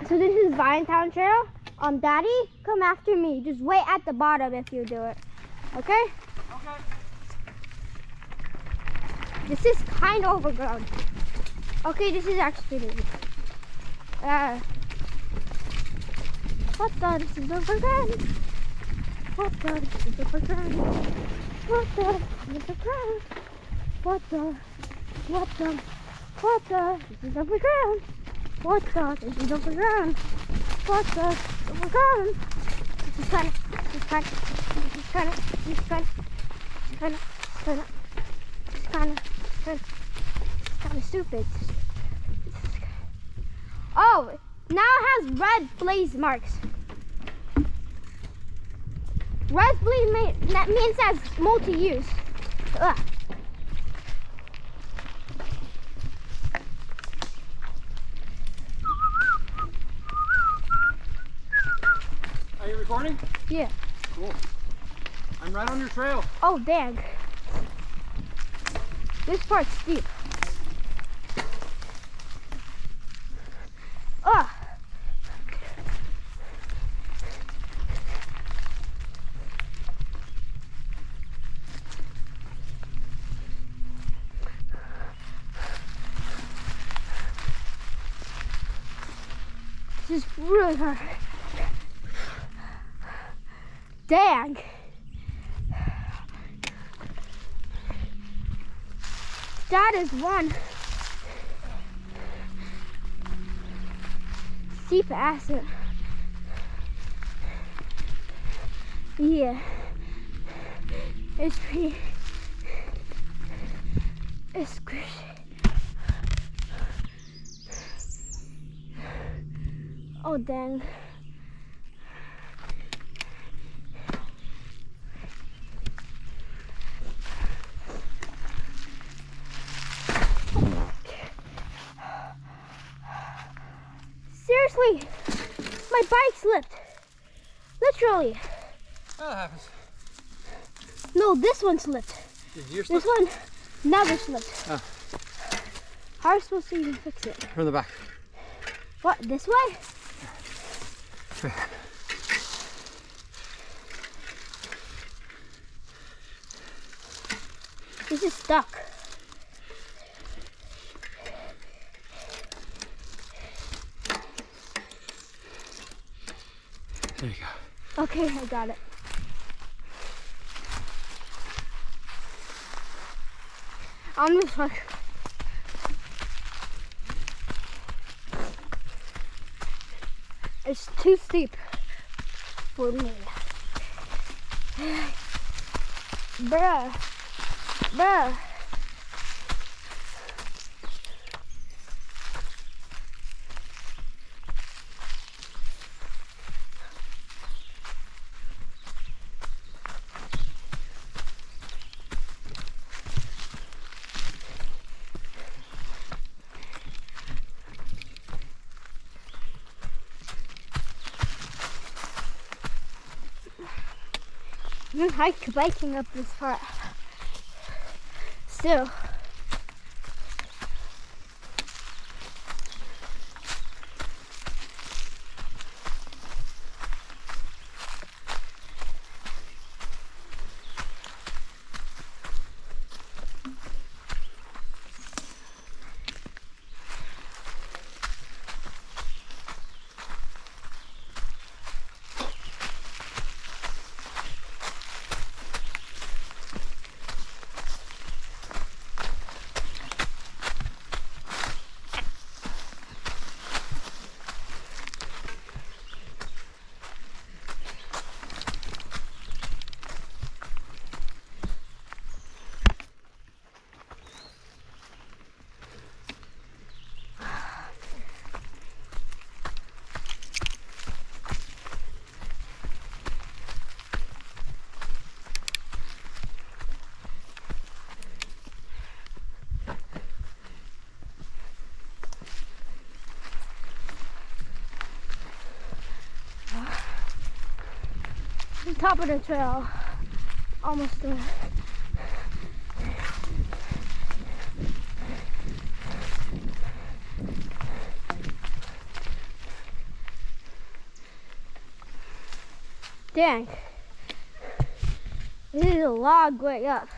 So this is Viantown Trail. Daddy, come after me. Just wait at the bottom if you do it. Okay? Okay. This is kind of overgrown. Okay, this is actually pretty. What the? This is overgrown. What the? This is overgrown. What the? This is overgrown. What the? What the? What the? This is overgrown. What the? This is overgrown. What the? Overgrown. This is kind of stupid. Oh, now it has red blaze marks. Red blaze, that means that's multi-use. Ugh. Are you recording? Yeah. Cool. I'm right on your trail. Oh, dang. This part's steep. Ugh. This is really hard. Dang. That is one steep ascent. Yeah. It's pretty. It's squishy. Oh, dang. Seriously, my bike slipped. Literally. Oh, that happens. No, this one slipped. This one never slipped. Oh. How are you supposed to even fix it? From the back. What, this way? This is stuck. There you go. Okay, I got it. On this one. It's too steep for me. Bruh. Bruh. I'm hike biking up this part. Still. Top of the trail, almost there. Dang. This is a long way up.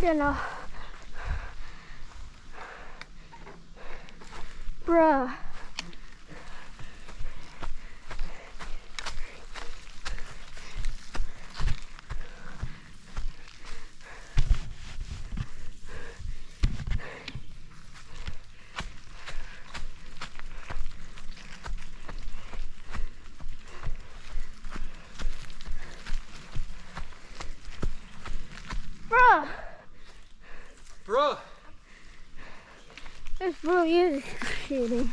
You know, bruh. Bruh. Bro. This really is shooting.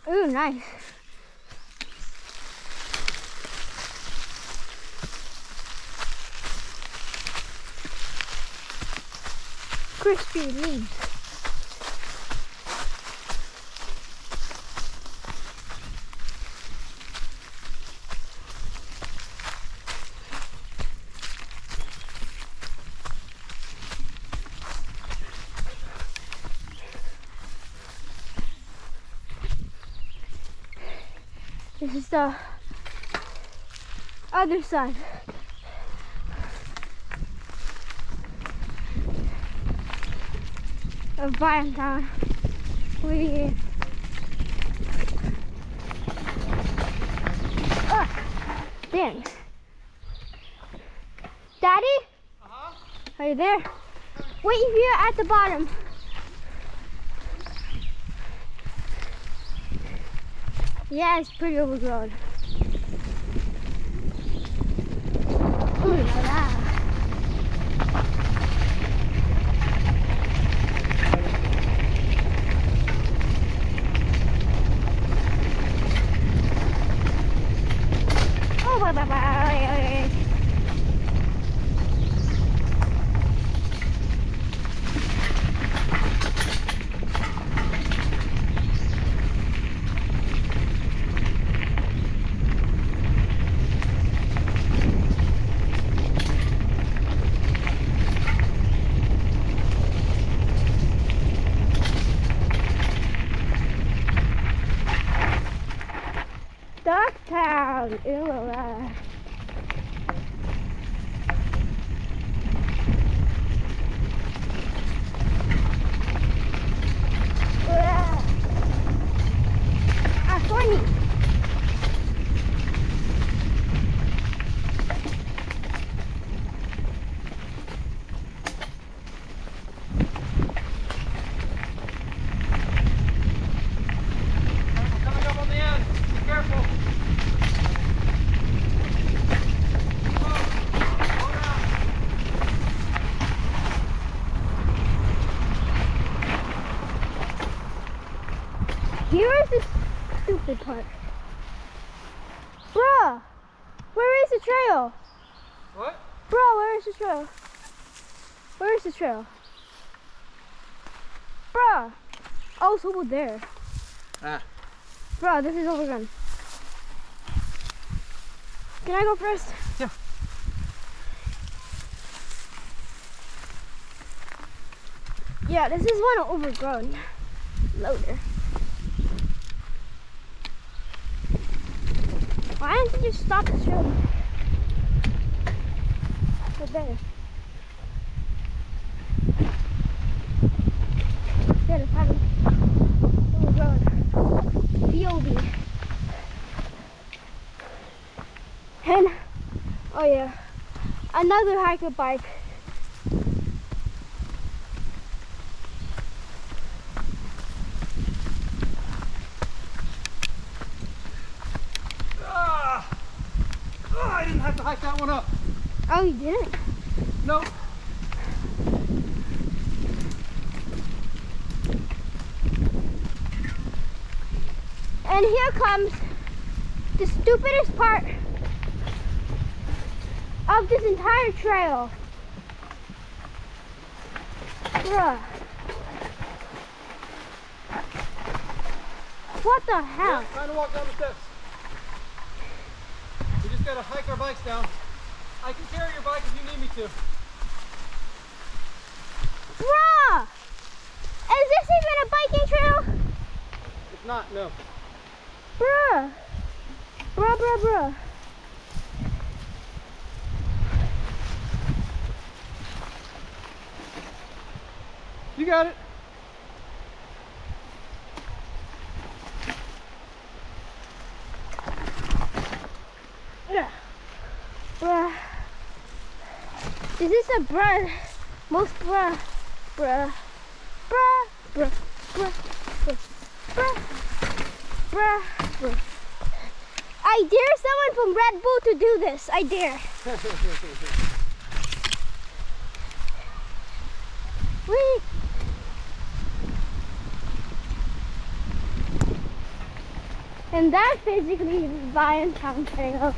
Ooh, nice. Crispy leaves. This is the other side. Of Viantown. Dang. Daddy? Uh-huh. Are you there? Wait here at the bottom. Yeah, it's pretty overgrown. Ooh la la. Oh, bye bye bye. Ducktown. Ew, funny. Coming up on the end. Be careful. Here is the stupid part. Bruh, where is the trail? What? Bro, where is the trail? Where is the trail? Bruh. Oh, it's over there. Ah. Bruh, this is overgrown. Can I go first? Yeah. Yeah, this is one overgrown loader. Why didn't you just stop the trail? Right there. Yeah, it's having overgrown. B.O.B. And, oh yeah, another hiker bike. Nope. And here comes the stupidest part of this entire trail. Bruh. What the hell? Yeah, time to walk down the steps. We just gotta hike our bikes down. I can carry your bike if you need me to. Bruh! Is this even a biking trail? If not, no. Bruh. Bruh. You got it. Bruh. Is this a bruh? Most bruh. Bruh. I dare someone from Red Bull to do this. I dare. Wait. And that basically is Viantown Trail.